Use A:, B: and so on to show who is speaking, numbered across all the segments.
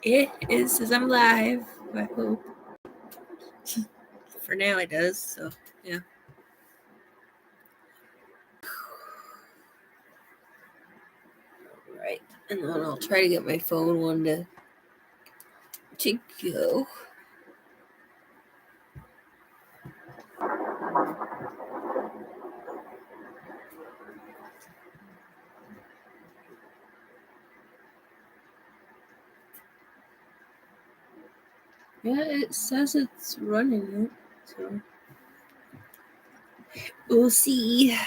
A: It says I'm live. I hope. For now it does, so yeah. Alright, and then I'll try to get my phone one to go. Yeah, it says it's running it, so we'll see.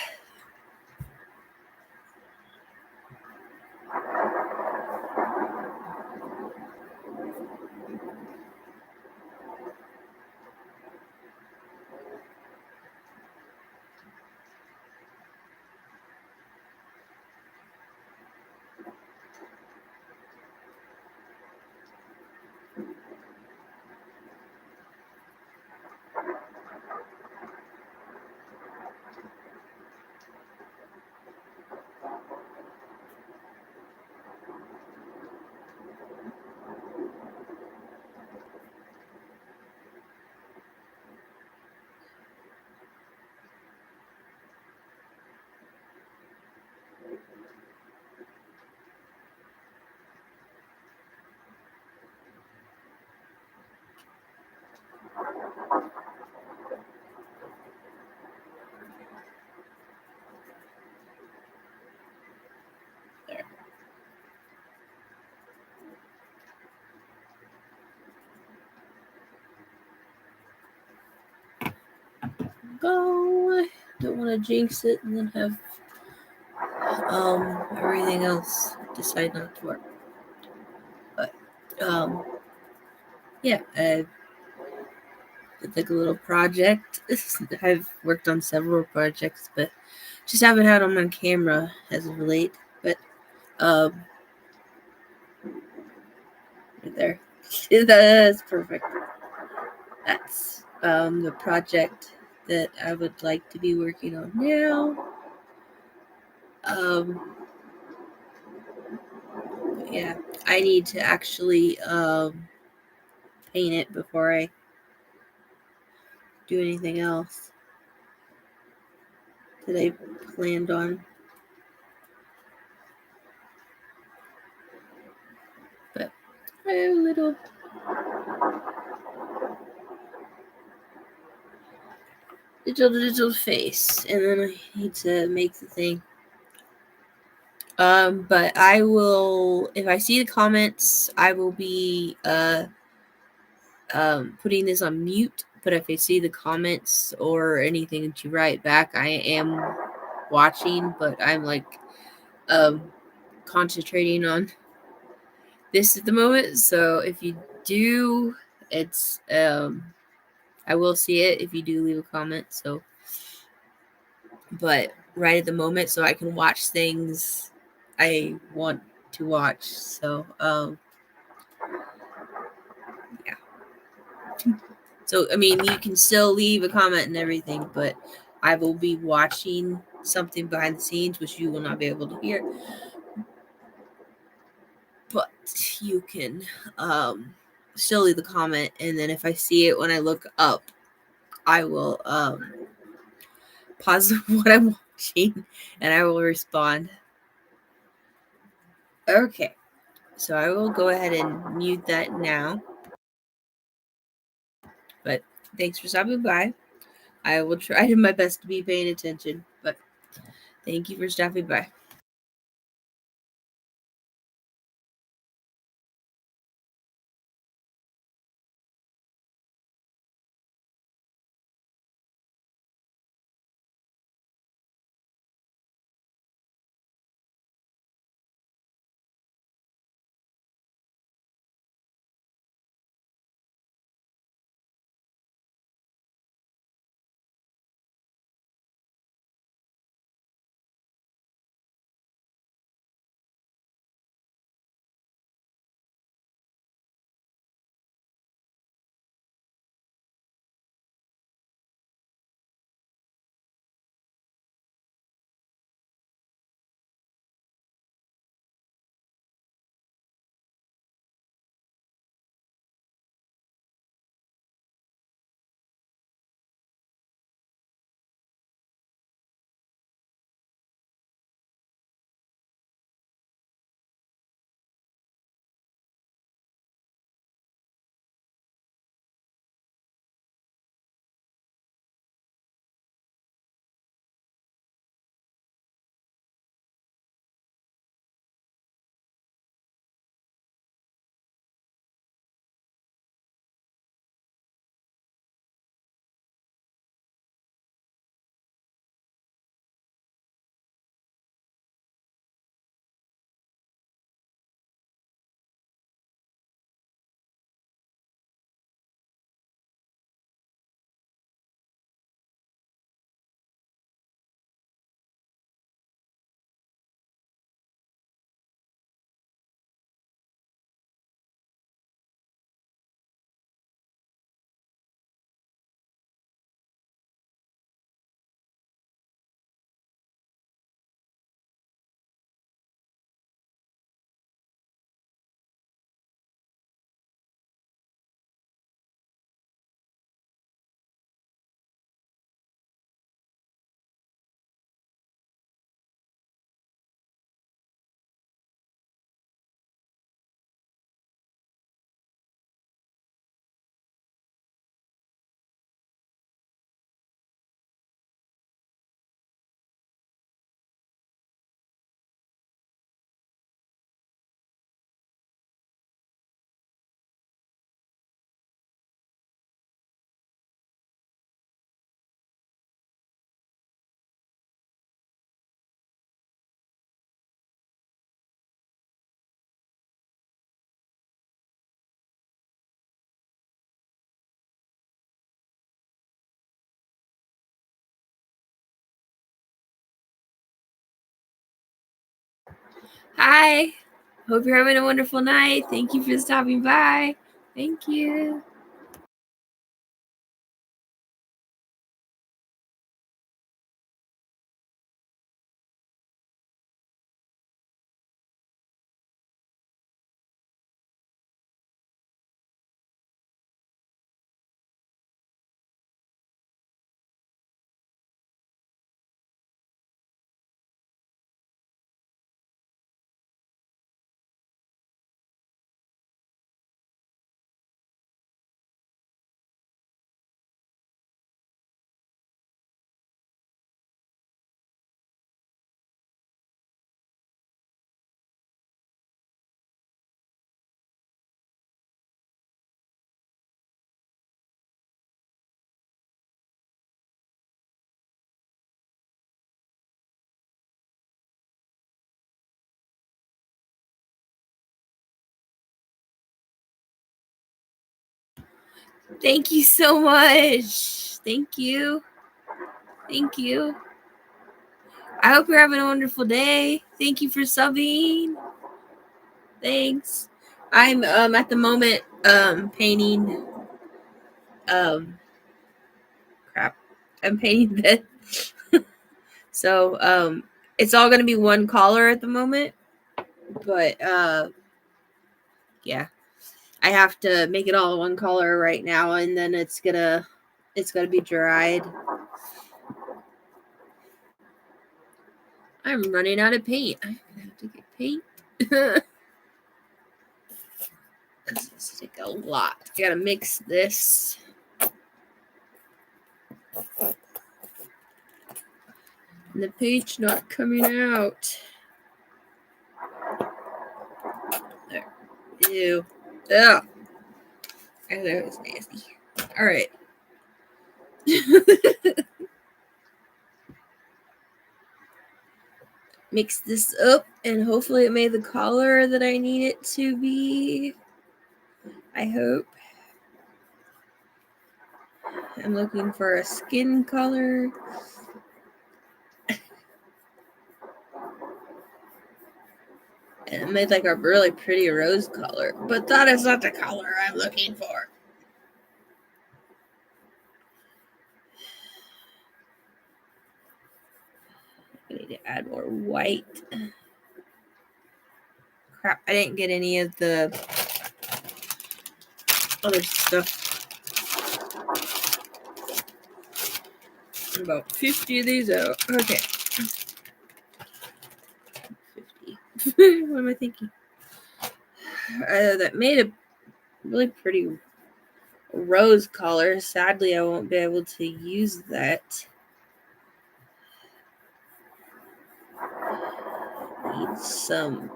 A: There. Go. Don't want to jinx it and then have everything else decide not to work. But yeah, it's like a little project. I've worked on several projects, but just haven't had them on camera as of late. But right there, that's perfect. That's the project that I would like to be working on now. Yeah, I need to actually paint it before I do anything else that I planned on. But I have a little digital face, and then I need to make the thing. But I will, if I see the comments, I will be putting this on mute. But if I see the comments or anything that you write back, I am watching, but I'm like concentrating on this at the moment. So if you do, it's I will see it if you do leave a comment. So, but right at the moment, so I can watch things I want to watch. So yeah. So I mean, you can still leave a comment and everything, but I will be watching something behind the scenes, which you will not be able to hear. But you can still leave the comment, and then if I see it when I look up, I will pause what I'm watching and I will respond. Okay, so I will go ahead and mute that now. But thanks for stopping by. I will try my best to be paying attention, but thank you for stopping by. Bye. Hope you're having a wonderful night. Thank you for stopping by. Thank you. Thank you so much. Thank you. Thank you. I hope you're having a wonderful day. Thank you for subbing. Thanks. I'm at the moment painting crap. I'm painting this. So it's all gonna be one color at the moment. But yeah. I have to make it all one color right now, and then it's gonna be dried. I'm running out of paint. I'm gonna have to get paint. This is like a lot. I gotta mix this. And the paint's not coming out. There. Ew. Ugh. That was nasty. All right. Mix this up, and hopefully it made the color that I need it to be. I hope. I'm looking for a skin color. And it made like a really pretty rose color, but that is not the color I'm looking for. I need to add more white. Crap, I didn't get any of the other stuff. About 50 of these out. Okay. 50. What am I thinking? That made a really pretty rose color. Sadly, I won't be able to use that. Need some.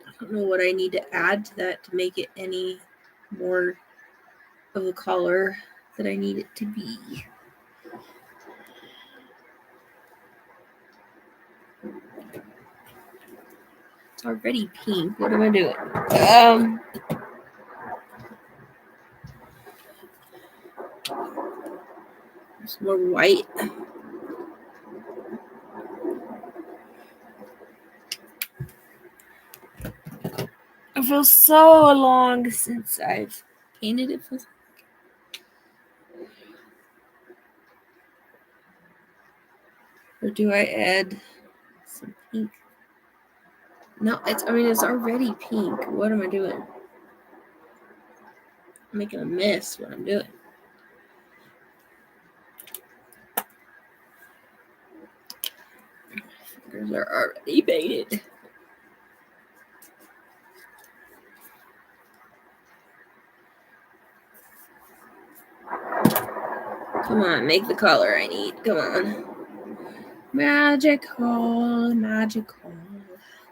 A: I don't know what I need to add to that to make it any more of a color that I need it to be. It's already pink. What am I doing? Some more white. It feels so long since I've painted it. Or do I add some pink? No, it's already pink. What am I doing? I'm making a mess what I'm doing. My fingers are already painted. Come on, make the color I need. Come on. Magical.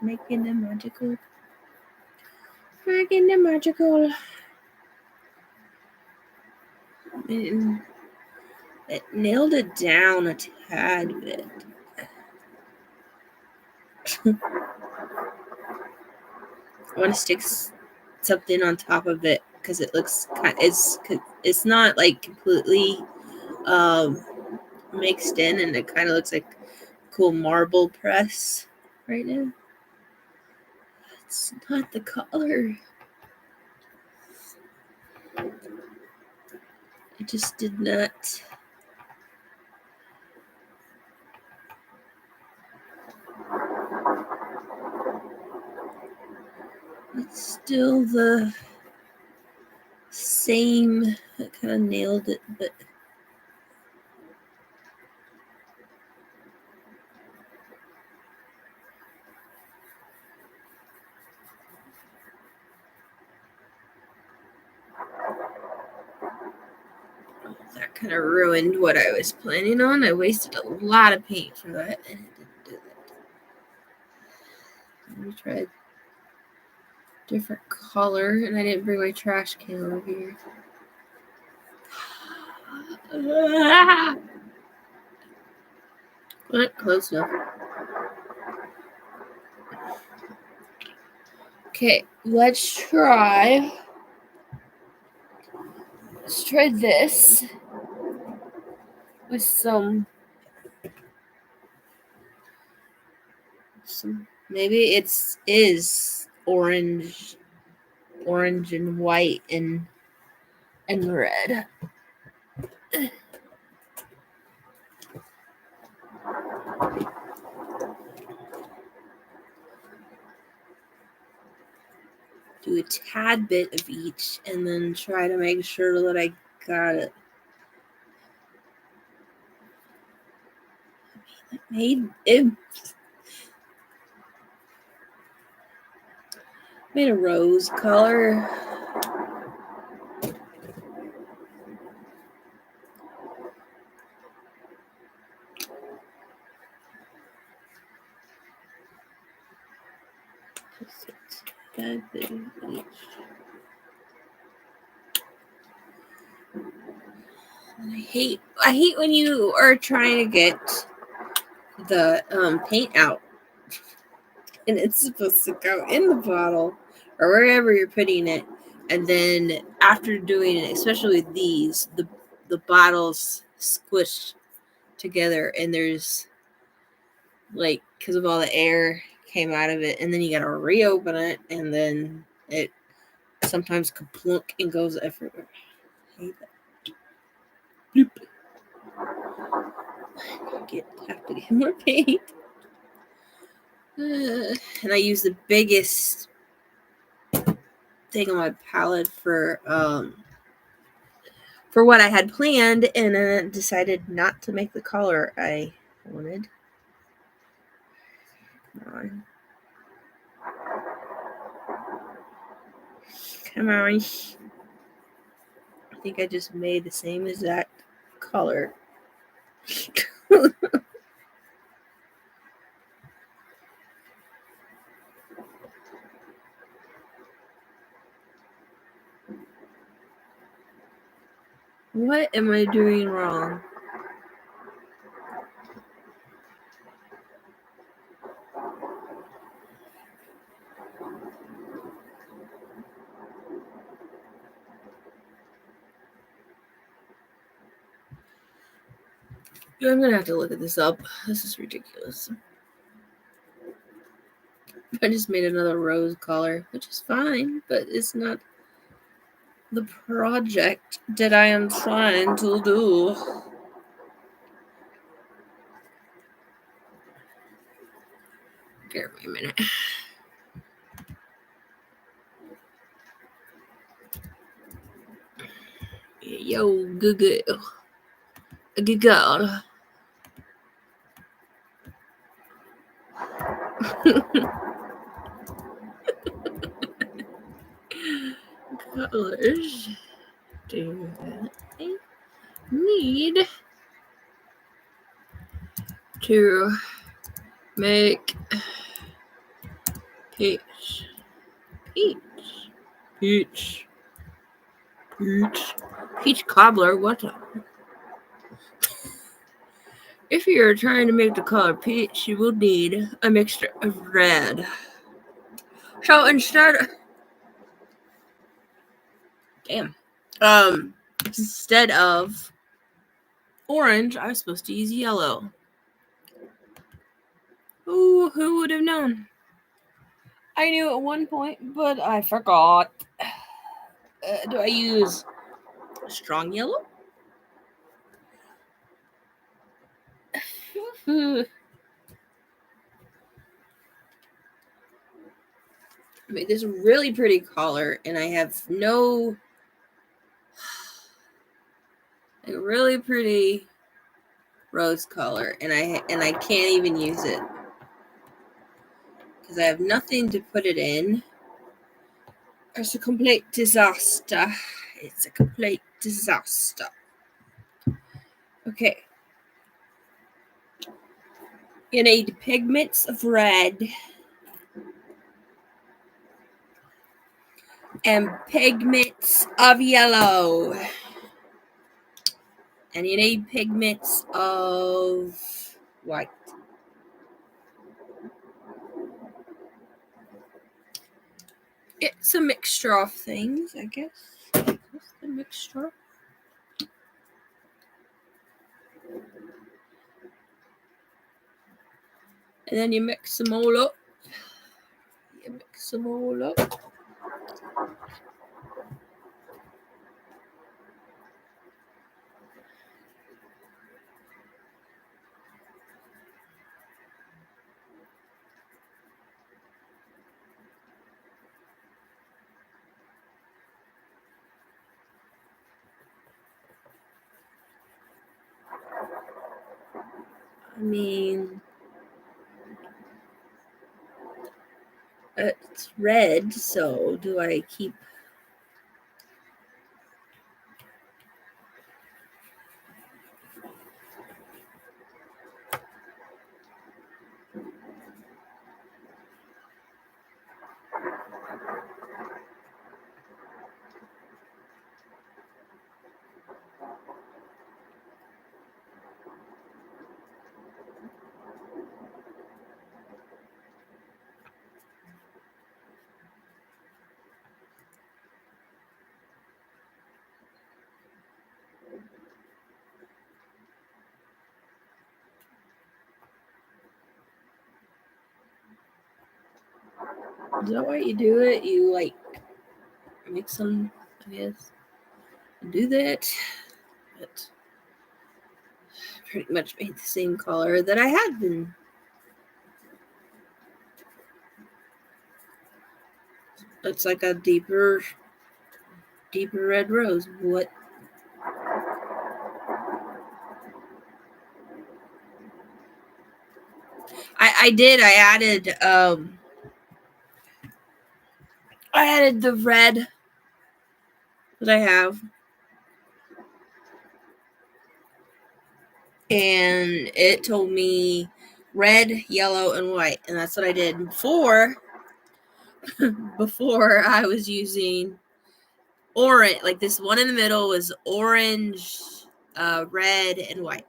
A: Making it magical. Making it magical. And it nailed it down a tad bit. I want to stick something on top of it because it looks it's not like completely mixed in, and it kind of looks like cool marble press right now. It's not the color. I just did not. It's still the same. I kind of nailed it, but that kind of ruined what I was planning on. I wasted a lot of paint for that, and it didn't do that. Let me try a different color, and I didn't bring my trash can over here. Not close enough. Okay, let's try this with some maybe is orange and white and red. Do a tad bit of each and then try to make sure that I got it. Made a rose color. Just a tad bit of each. I hate when you are trying to get the paint out and it's supposed to go in the bottle or wherever you're putting it, and then after doing it, especially with these, the bottles squished together and there's like, because of all the air came out of it, and then you gotta reopen it, and then it sometimes kaplunk and goes everywhere. I hate that. Bloop. Have to get more paint. And I use the biggest thing on my palette for what I had planned, and then decided not to make the color I wanted. Come on. I think I just made the same exact color. What am I doing wrong? I'm gonna have to look at this up. This is ridiculous. I just made another rose color, which is fine, but it's not the project that I am trying to do. Give me a minute. Yo, good. Good God. Colors. Do I need to make peach cobbler? What the? If you're trying to make the color peach, you will need a mixture of red. So instead of orange, I was supposed to use yellow. Ooh, who would have known? I knew at one point, but I forgot. Do I use strong yellow? I made this really pretty collar, and I have no really pretty rose color, and I can't even use it because I have nothing to put it in. It's a complete disaster. It's a complete disaster. Okay. You need pigments of red and pigments of yellow. And you need pigments of white. It's a mixture of things, I guess. What's the mixture? And then you mix them all up. You mix them all up. I mean, it's red, so do I keep... Is that why you do it? You, like, mix them, I guess. Do that. But pretty much made the same color that I had been. It's like a deeper red rose. What? I did. I added the red that I have, and it told me red, yellow, and white, and that's what I did before. Before I was using orange, like this one in the middle was orange, red, and white,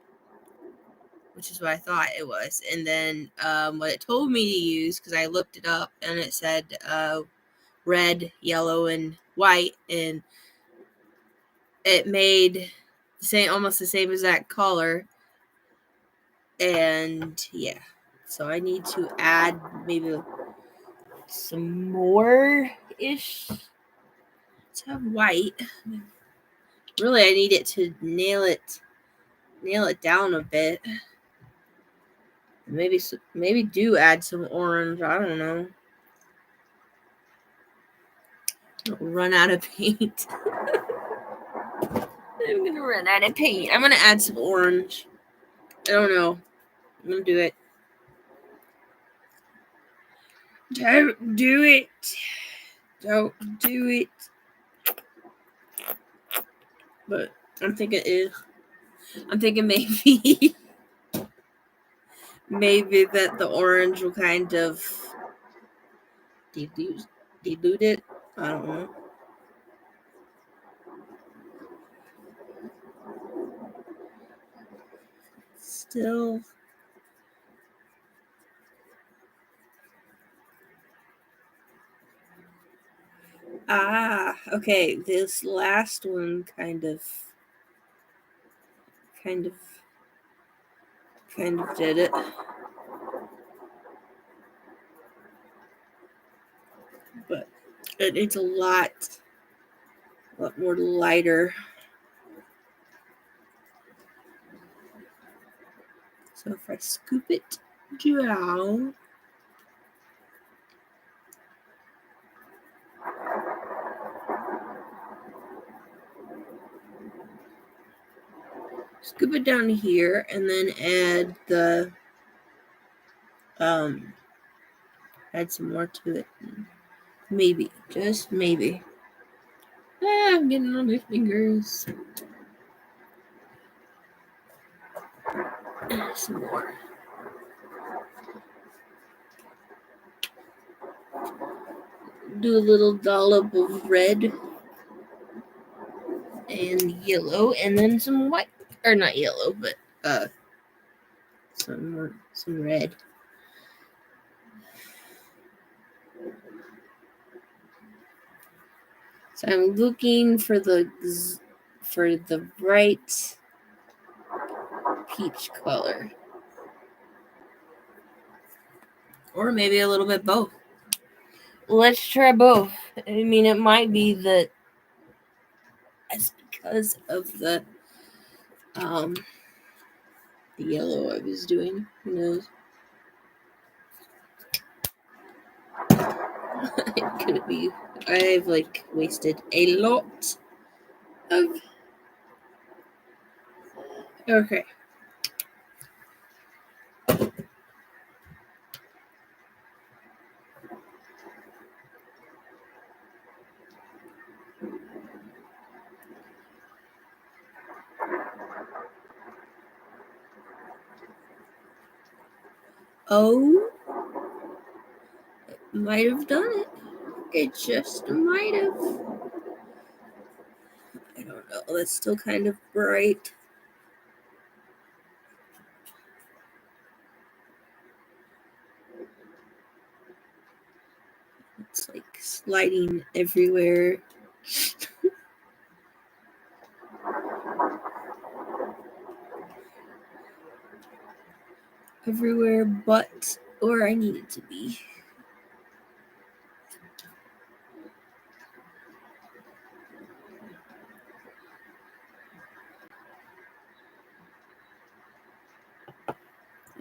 A: which is what I thought it was. And then what it told me to use, because I looked it up, and it said red, yellow, and white, and it made almost the same exact color. And yeah, so I need to add maybe some more ish to have white. Really, I need it to nail it down a bit. Maybe do add some orange. I don't know. Run out of paint. I'm gonna run out of paint. I'm gonna add some orange. I don't know. I'm gonna do it. Don't do it. Don't do it. But I'm thinking maybe maybe that the orange will kind of dilute it. I don't know. Still. Okay. This last one kind of did it. but it's a lot more lighter. So if I scoop it down, scoop it down here, and then add the add some more to it. Maybe, just maybe. I'm getting on my fingers. Some more. Do a little dollop of red and yellow, and then some white, or not yellow, but some red. So I'm looking for the bright peach color, or maybe a little bit both. Let's try both. I mean, it might be that it's because of the yellow I was doing. Who knows? It could be. I've wasted a lot of. Okay. Oh, it might have done it. It just might have. I don't know. That's still kind of bright. It's sliding everywhere. Everywhere but where I need it to be.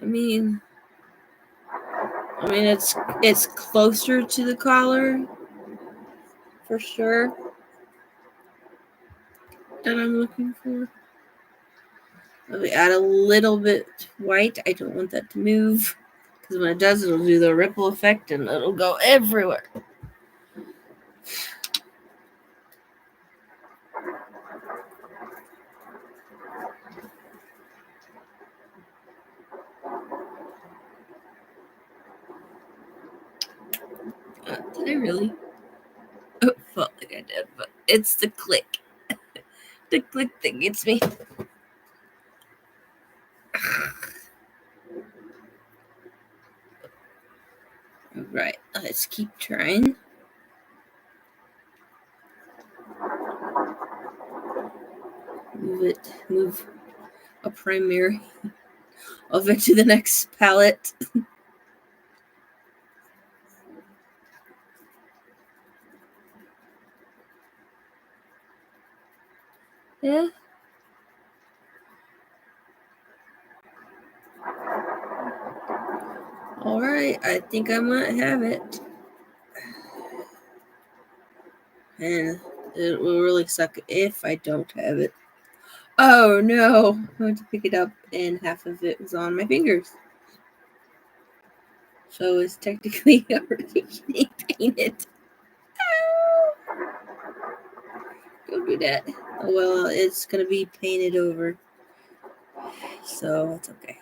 A: I mean it's closer to the collar for sure that I'm looking for. Let me add a little bit white. I don't want that to move, because when it does, it'll do the ripple effect and it'll go everywhere. Did I really? Oh, it felt like I did, but it's the click. The click that gets me. Alright, let's keep trying. Move a primary of it to the next palette. Yeah. Alright, I think I might have it. And it will really suck if I don't have it. Oh no! I went to pick it up and half of it was on my fingers. So it's technically already painted. Don't do that. Oh well, it's gonna be painted over. So it's okay.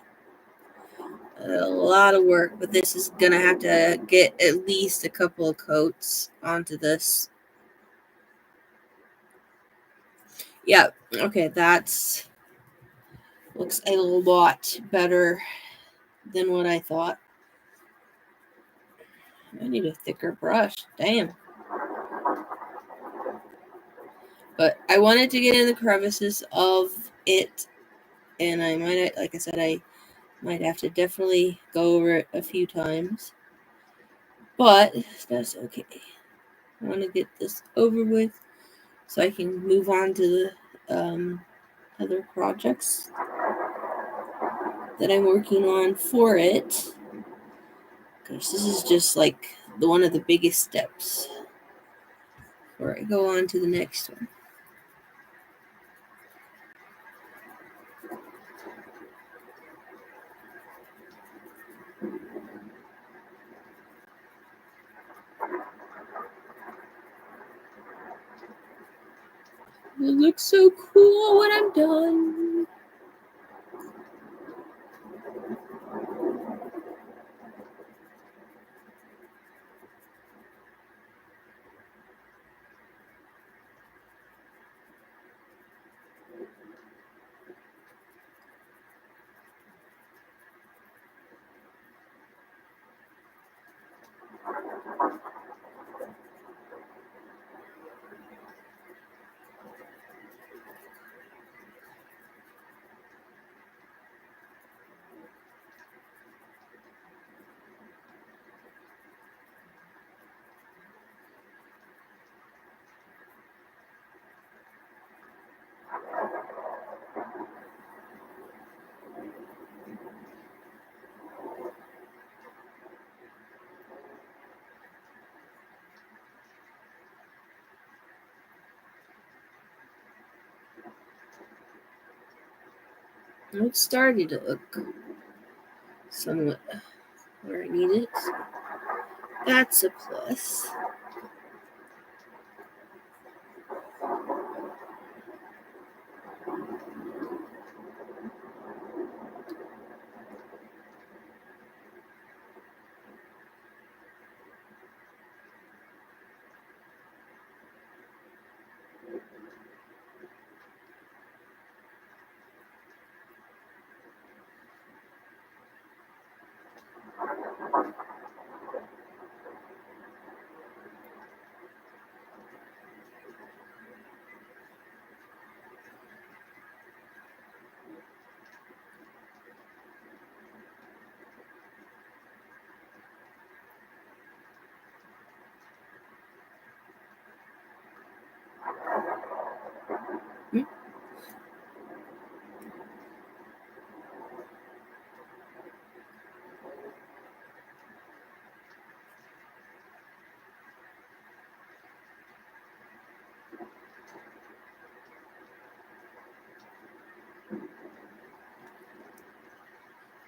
A: A lot of work, but this is gonna have to get at least a couple of coats onto this. Yeah, okay, that's looks a lot better than what I thought. I need a thicker brush. Damn. But I wanted to get in the crevices of it, and I might, like I said, I might have to definitely go over it a few times. But that's okay. I want to get this over with so I can move on to the other projects that I'm working on for it. Because this is just like one of the biggest steps before I go on to the next one. It looks so cool when I'm done. It's starting to look somewhat where I need it. That's a plus.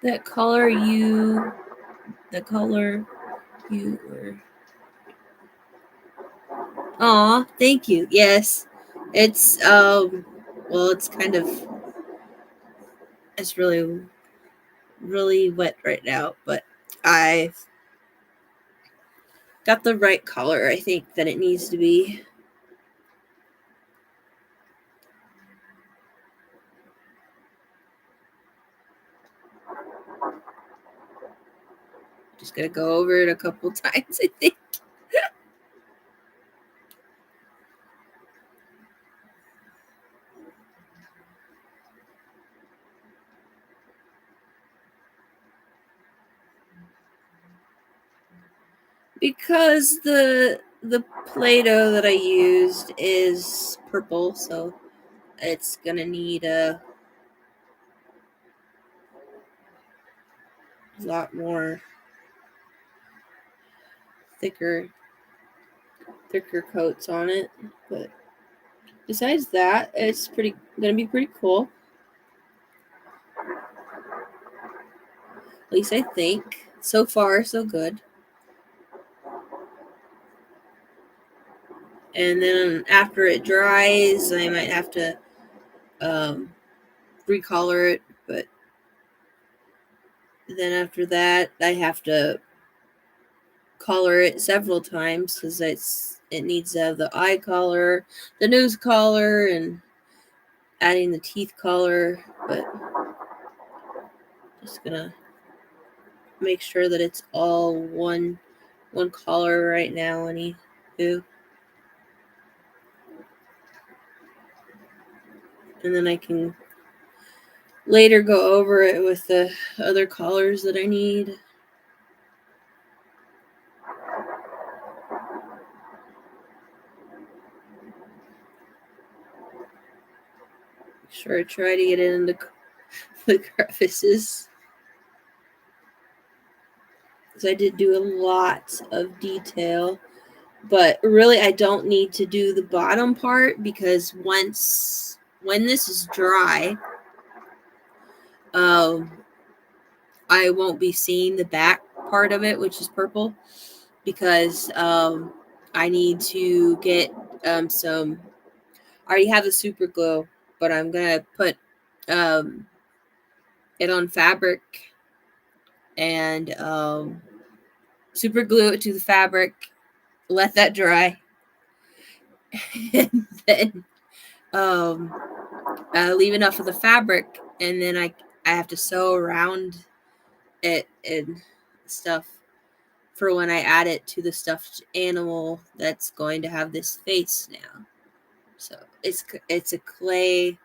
A: The color you were. Aw, thank you. Yes. It's well, it's kind of, it's really wet right now, but I got the right color, I think, that it needs to be. Just gonna go over it a couple times, I think. Because the Play-Doh that I used is purple, so it's gonna need a lot more thicker coats on it. But besides that, it's gonna be pretty cool. At least I think. So far, so good. And then after it dries, I might have to recolor it. But then after that, I have to color it several times because it needs to have the eye color, the nose color, and adding the teeth color. But just gonna make sure that it's all one color right now. Anywho. And then I can later go over it with the other colors that I need. Sure, try to get it in the crevices. So I did do a lot of detail, but really I don't need to do the bottom part because when this is dry, I won't be seeing the back part of it, which is purple, because I need to get some. I already have the super glue, but I'm gonna put it on fabric and super glue it to the fabric, let that dry, and then leave enough of the fabric, and then I have to sew around it and stuff for when I add it to the stuffed animal that's going to have this face now. So it's a clay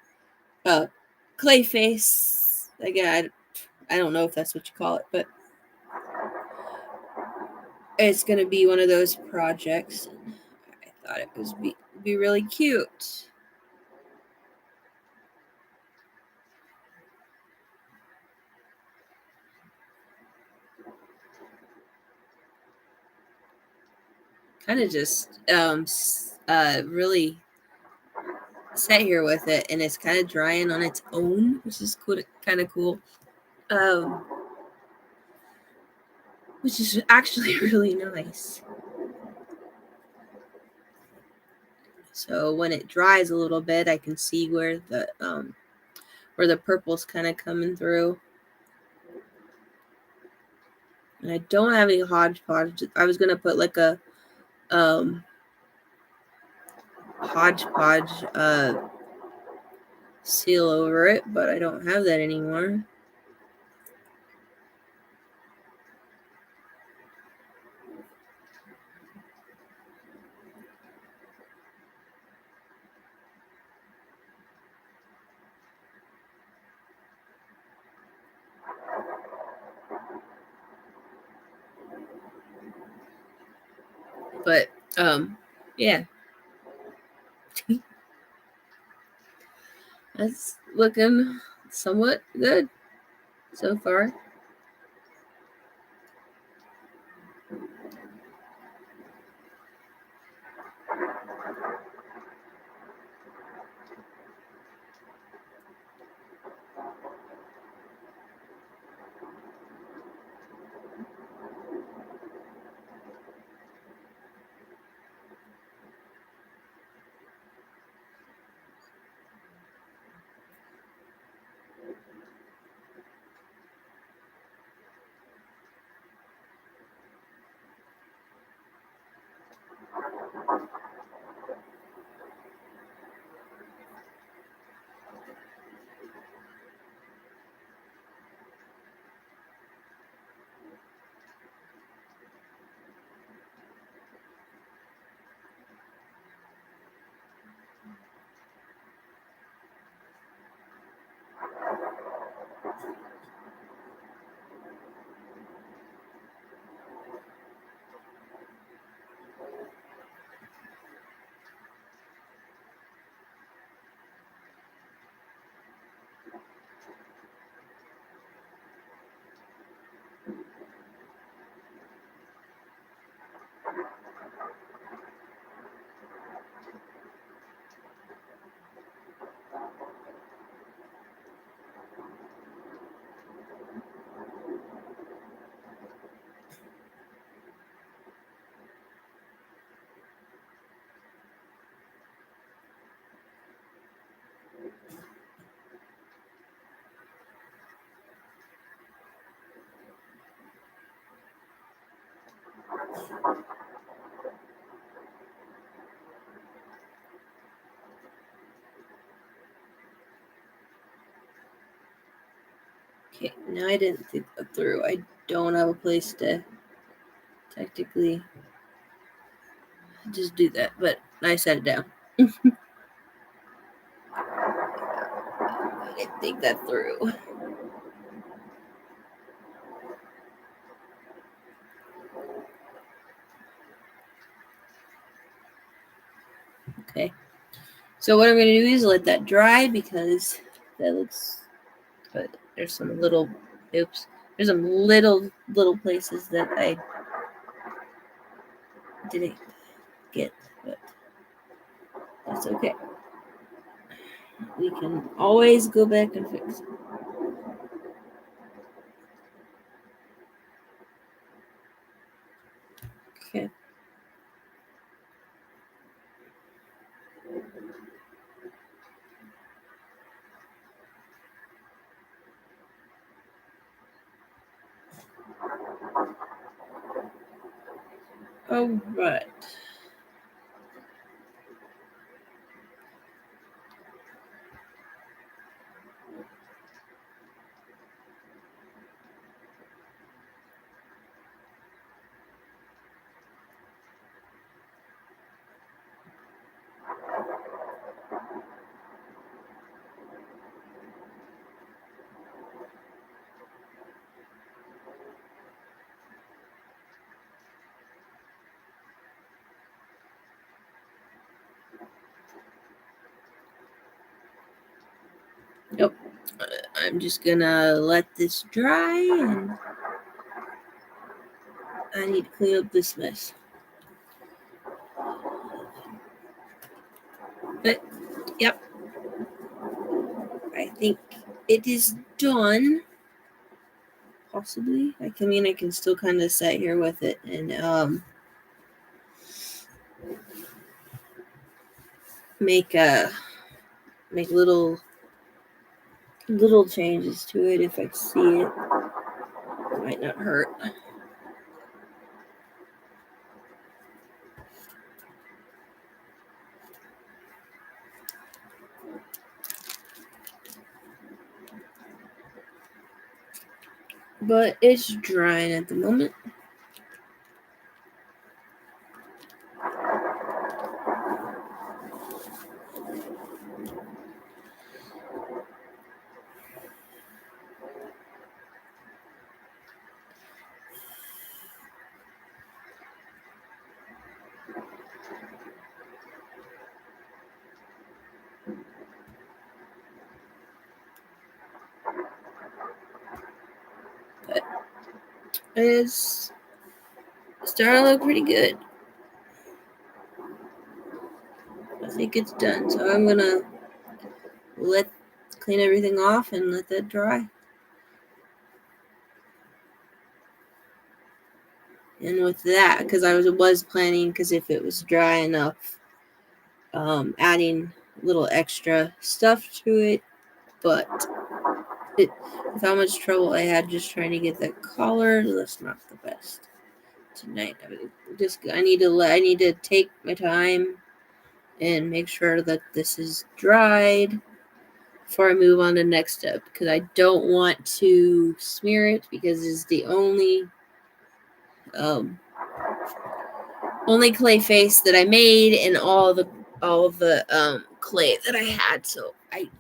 A: face. Again, I don't know if that's what you call it, but it's gonna be one of those projects. And I thought it was be really cute. Kind of just really sat here with it, and it's kind of drying on its own, which is kind of cool. Which is actually really nice. So when it dries a little bit, I can see where the purple's kind of coming through. And I don't have any hodgepodge. I was gonna put like a hodgepodge seal over it, but I don't have that anymore. But yeah. That's looking somewhat good so far. Okay, now I didn't think that through. I don't have a place to technically just do that, but I set it down. I didn't think that through. Okay, So what I'm going to do is let that dry because that looks good. There's some little, oops, there's some little places that I didn't get, but that's okay. We can always go back and fix it. Okay. All right. Yep. I'm just gonna let this dry, and I need to clean up this mess. But yep, I think it is done. Possibly. I can still kind of sit here with it and make little changes to it if I see it. It might not hurt. But it's drying at the moment. But it's starting to look pretty good. I think it's done. So I'm gonna clean everything off and let that dry. And with that, because I was planning, because if it was dry enough, adding a little extra stuff to it, but with how much trouble I had just trying to get that color, that's not the best. Tonight, I need to take my time and make sure that this is dried before I move on to the next step, because I don't want to smear it, because it's the only clay face that I made and all of the clay that I had, so I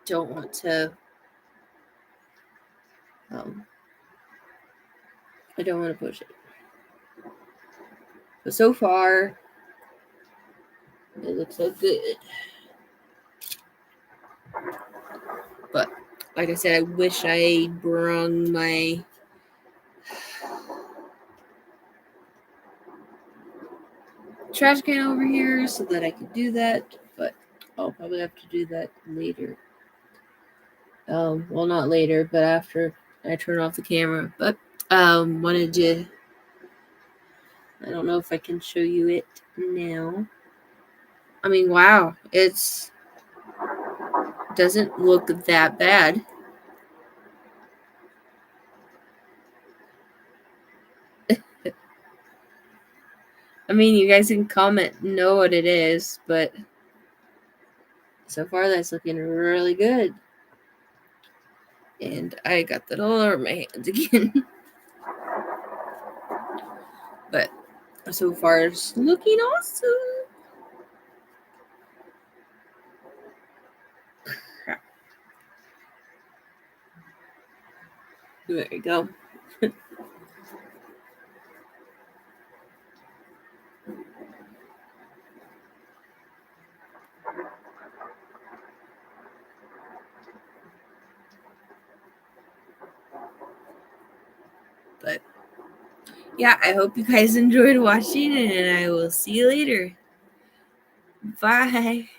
A: don't want to push it. But so far it looks so good. But like I said, I wish I brung my trash can over here so that I could do that, but I'll probably have to do that later. Well, not later, but after I turn off the camera. But wanted to, I don't know if I can show you it now. I mean, wow, doesn't look that bad. I mean, you guys can comment, know what it is, but so far that's looking really good. And I got that all over my hands again. But so far it's looking awesome. Crap. There you go. Yeah, I hope you guys enjoyed watching, and I will see you later. Bye.